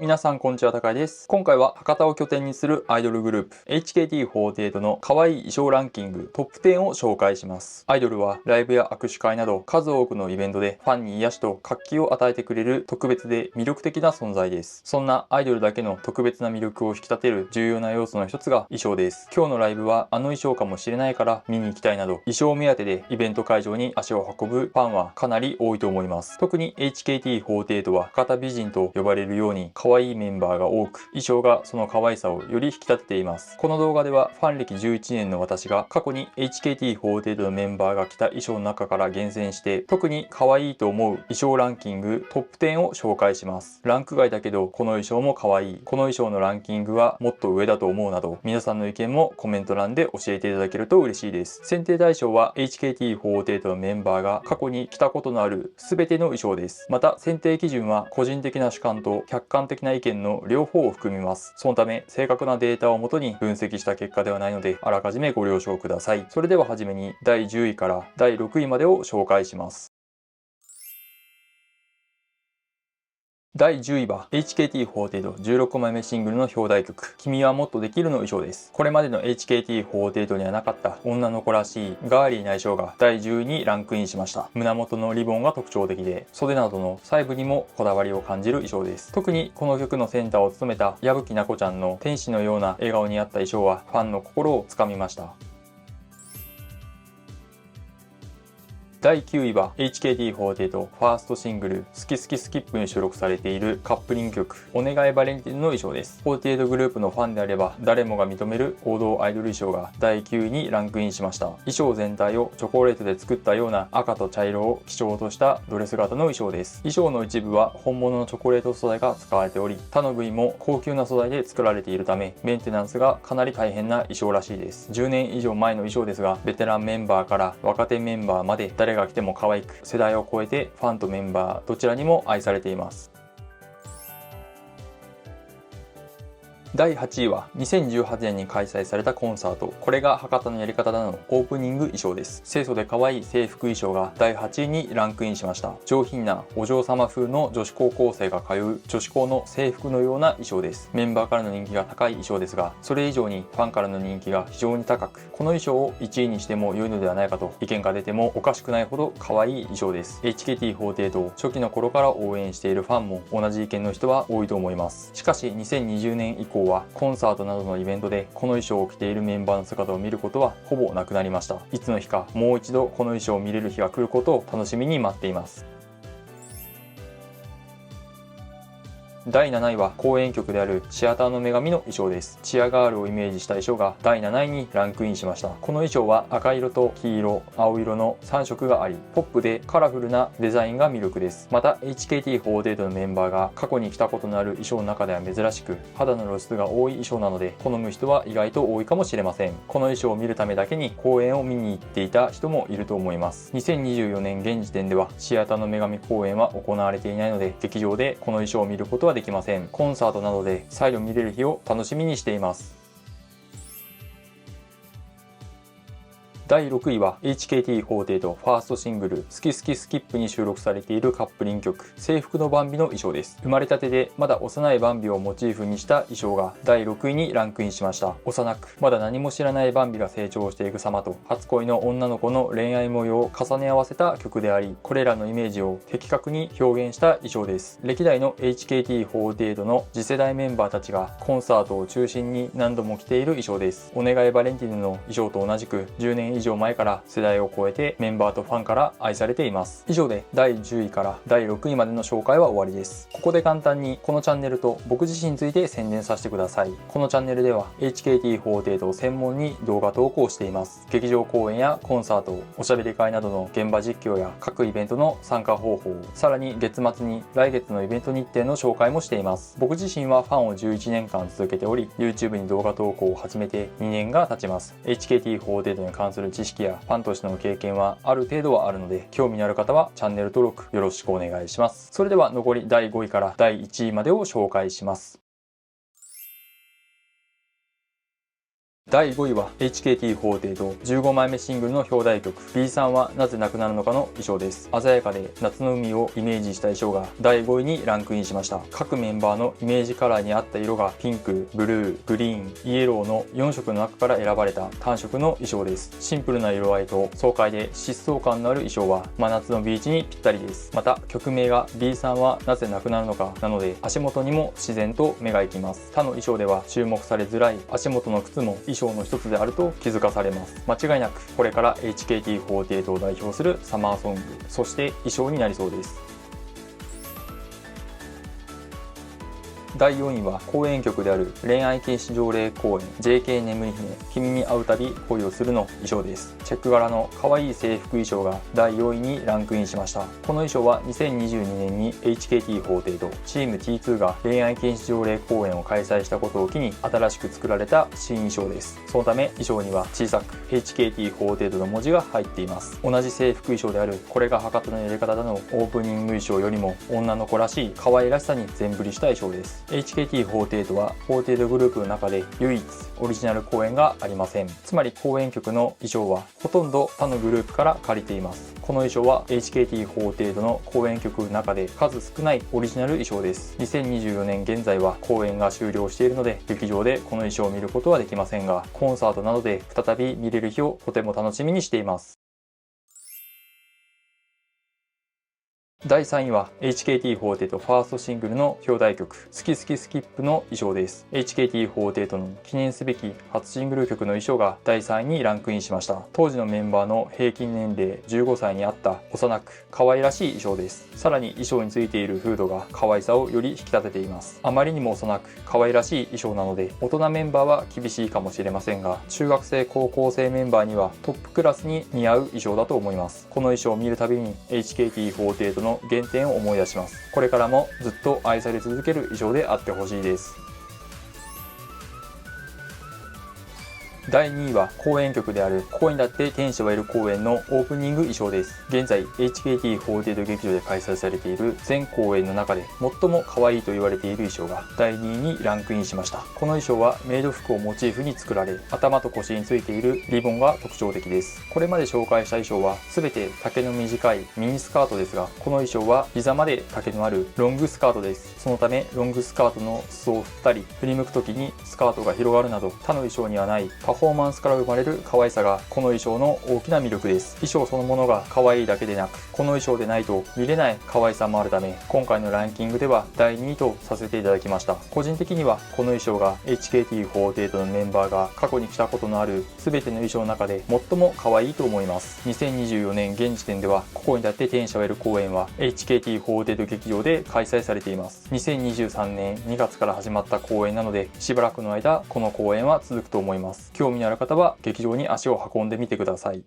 皆さんこんにちは、高井です。今回は博多を拠点にするアイドルグループ HKT48 の可愛い衣装ランキングトップ10を紹介します。アイドルはライブや握手会など数多くのイベントでファンに癒しと活気を与えてくれる特別で魅力的な存在です。そんなアイドルだけの特別な魅力を引き立てる重要な要素の一つが衣装です。今日のライブはあの衣装かもしれないから見に行きたいなど衣装目当てでイベント会場に足を運ぶファンはかなり多いと思います。特に HKT48 は博多美人と呼ばれるように可愛いメンバーが多く、衣装がその可愛さをより引き立てています。この動画ではファン歴11年の私が過去に HKT48 のメンバーが着た衣装の中から厳選して特に可愛いと思う衣装ランキングトップ10を紹介します。ランク外だけどこの衣装も可愛い、この衣装のランキングはもっと上だと思うなど、皆さんの意見もコメント欄で教えていただけると嬉しいです。選定対象は HKT48 のメンバーが過去に着たことのある全ての衣装です。また選定基準は個人的な主観と客観的な意見の両方を含みます。そのため正確なデータをもとに分析した結果ではないので、あらかじめご了承ください。それでははじめに第10位から第6位までを紹介します。第10位は HKT48 16枚目シングルの表題曲君はもっとできるの衣装です。これまでの HKT48 にはなかった女の子らしいガーリーな衣装が第10位にランクインしました。胸元のリボンが特徴的で、袖などの細部にもこだわりを感じる衣装です。特にこの曲のセンターを務めた矢吹奈子ちゃんの天使のような笑顔に合った衣装はファンの心をつかみました。第9位は HKT48 ファーストシングル好き好きスキップに収録されているカップリング曲お願いバレンティンの衣装です。48グループのファンであれば誰もが認める王道アイドル衣装が第9位にランクインしました。衣装全体をチョコレートで作ったような赤と茶色を基調としたドレス型の衣装です。衣装の一部は本物のチョコレート素材が使われており、他の部位も高級な素材で作られているためメンテナンスがかなり大変な衣装らしいです。10年以上前の衣装ですが、ベテランメンバーから若手メンバーまで誰が着ても可愛く、世代を超えてファンとメンバーどちらにも愛されています。第8位は2018年に開催されたコンサート、これが博多のやり方だのオープニング衣装です。清楚で可愛い制服衣装が第8位にランクインしました。上品なお嬢様風の女子高校生が通う女子校の制服のような衣装です。メンバーからの人気が高い衣装ですが、それ以上にファンからの人気が非常に高く、この衣装を1位にしても良いのではないかと意見が出てもおかしくないほど可愛い衣装です。HKT48 を初期の頃から応援しているファンも同じ意見の人は多いと思います。しかし2020年以降はコンサートなどのイベントでこの衣装を着ているメンバーの姿を見ることはほぼなくなりました。いつの日かもう一度この衣装を見れる日が来ることを楽しみに待っています。第7位は公演曲であるシアターの女神の衣装です。チアガールをイメージした衣装が第7位にランクインしました。この衣装は赤色と黄色、青色の3色があり、ポップでカラフルなデザインが魅力です。また HKT48 のメンバーが過去に着たことのある衣装の中では珍しく、肌の露出が多い衣装なので好む人は意外と多いかもしれません。この衣装を見るためだけに公演を見に行っていた人もいると思います。2024年現時点ではシアターの女神公演は行われていないので、劇場でこの衣装を見ることはできません。コンサートなどで再度見れる日を楽しみにしています。第6位は HKT48 ファーストシングル好き好きスキップに収録されているカップリング曲制服のバンビの衣装です。生まれたてでまだ幼いバンビをモチーフにした衣装が第6位にランクインしました。幼くまだ何も知らないバンビが成長していく様と初恋の女の子の恋愛模様を重ね合わせた曲であり、これらのイメージを的確に表現した衣装です。歴代の HKT48 の次世代メンバーたちがコンサートを中心に何度も着ている衣装です。お願いバレンティンの衣装と同じく10年以上前から世代を超えてメンバーとファンから愛されています。以上で第10位から第6位までの紹介は終わりです。ここで簡単にこのチャンネルと僕自身について宣伝させてください。このチャンネルでは HKT48 を専門に動画投稿しています。劇場公演やコンサート、おしゃべり会などの現場実況や各イベントの参加方法、さらに月末に来月のイベント日程の紹介もしています。僕自身はファンを11年間続けており、 YouTube に動画投稿を始めて2年が経ちます。 HKT48 に関する知識やファンとしての経験はある程度はあるので、興味のある方はチャンネル登録よろしくお願いします。それでは残り第5位から第1位までを紹介します。第5位は HKT48 15枚目シングルの表題曲 B さんはなぜ亡くなるのかの衣装です。鮮やかで夏の海をイメージした衣装が第5位にランクインしました。各メンバーのイメージカラーに合った色がピンク、ブルー、グリーン、イエローの4色の中から選ばれた単色の衣装です。シンプルな色合いと爽快で疾走感のある衣装は真夏のビーチにぴったりです。また曲名が B さんはなぜ亡くなるのかなので足元にも自然と目が行きます。他の衣装では注目されづらい足元の靴も衣装の一つであると気づかされます。間違いなくこれから HKT48 を代表するサマーソング、そして衣装になりそうです。第4位は公演曲である恋愛禁止条例公演 JK 眠り姫君に会うたび恋をするの衣装です。チェック柄の可愛い制服衣装が第4位にランクインしました。この衣装は2022年に HKT48 チーム T2 が恋愛禁止条例公演を開催したことを機に新しく作られた新衣装です。そのため衣装には小さく HKT48 の文字が入っています。同じ制服衣装であるこれが博多のやり方だのオープニング衣装よりも女の子らしい可愛らしさに全振りした衣装です。HKT48 は48グループの中で唯一オリジナル公演がありません。つまり公演曲の衣装はほとんど他のグループから借りています。この衣装は HKT48 の公演曲の中で数少ないオリジナル衣装です。2024年現在は公演が終了しているので劇場でこの衣装を見ることはできませんが、コンサートなどで再び見れる日をとても楽しみにしています。第3位は HKT48 ファーストシングルの表題曲「好き好きスキップ」の衣装です。 HKT48 の記念すべき初シングル曲の衣装が第3位にランクインしました。当時のメンバーの平均年齢15歳にあった幼く可愛らしい衣装です。さらに衣装についているフードが可愛さをより引き立てています。あまりにも幼く可愛らしい衣装なので大人メンバーは厳しいかもしれませんが、中学生高校生メンバーにはトップクラスに似合う衣装だと思います。この衣装を見るたびに HKT48 の原点を思い出します。これからもずっと愛され続ける衣装であってほしいです。第2位は公演曲である恋にだって天使はいる公演のオープニング衣装です。現在 HKT48 劇場で開催されている全公演の中で最も可愛いと言われている衣装が第2位にランクインしました。この衣装はメイド服をモチーフに作られ、頭と腰についているリボンが特徴的です。これまで紹介した衣装は全て丈の短いミニスカートですが、この衣装は膝まで丈のあるロングスカートです。そのためロングスカートの裾を振ったり振り向く時にスカートが広がるなど他の衣装にはないパフォーマンスから生まれる可愛さがこの衣装の大きな魅力です。衣装そのものが可愛いだけでなく、この衣装でないと見れない可愛さもあるため、今回のランキングでは第2位とさせていただきました。個人的にはこの衣装が HKT48 のメンバーが過去に着たことのある全ての衣装の中で最も可愛いと思います。2024年現時点ではここにだって天使を得る公演は HKT48 劇場で開催されています。2023年2月から始まった公演なので、しばらくの間この公演は続くと思います。興味のある方は劇場に足を運んでみてください。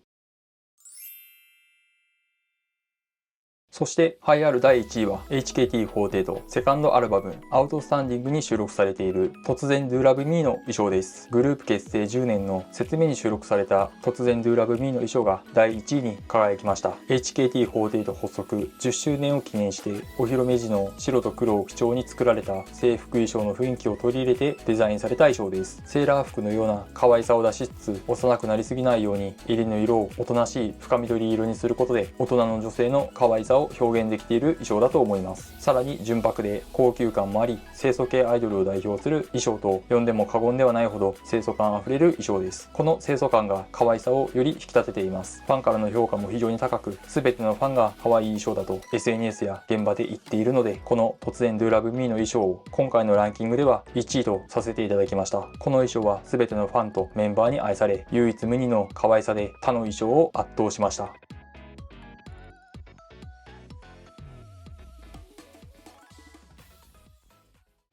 そして栄えある第1位は HKT48 セカンドアルバムアウトスタンディングに収録されている突然 Do Love Me の衣装です。グループ結成10年の説明に収録された突然 Do Love Me の衣装が第1位に輝きました。 HKT48 発足10周年を記念してお披露目時の白と黒を基調に作られた制服衣装の雰囲気を取り入れてデザインされた衣装です。セーラー服のような可愛さを出しつつ幼くなりすぎないように襟の色をおとなしい深緑色にすることで大人の女性の可愛さを表現できている衣装だと思います。さらに純白で高級感もあり、清楚系アイドルを代表する衣装と呼んでも過言ではないほど清楚感あふれる衣装です。この清楚感が可愛さをより引き立てています。ファンからの評価も非常に高く、全てのファンが可愛い衣装だと SNS や現場で言っているので、この突然 Do Love Me の衣装を今回のランキングでは1位とさせていただきました。この衣装は全てのファンとメンバーに愛され、唯一無二の可愛さで他の衣装を圧倒しました。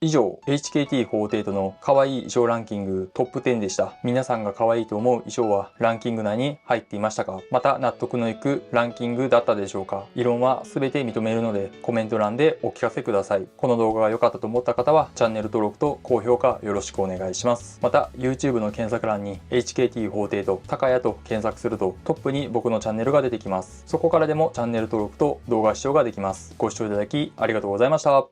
以上、HKT48 の可愛い衣装ランキングトップ10でした。皆さんが可愛いと思う衣装はランキング内に入っていましたか？また納得のいくランキングだったでしょうか？異論は全て認めるのでコメント欄でお聞かせください。この動画が良かったと思った方はチャンネル登録と高評価よろしくお願いします。また YouTube の検索欄に HKT48 高谷と検索するとトップに僕のチャンネルが出てきます。そこからでもチャンネル登録と動画視聴ができます。ご視聴いただきありがとうございました。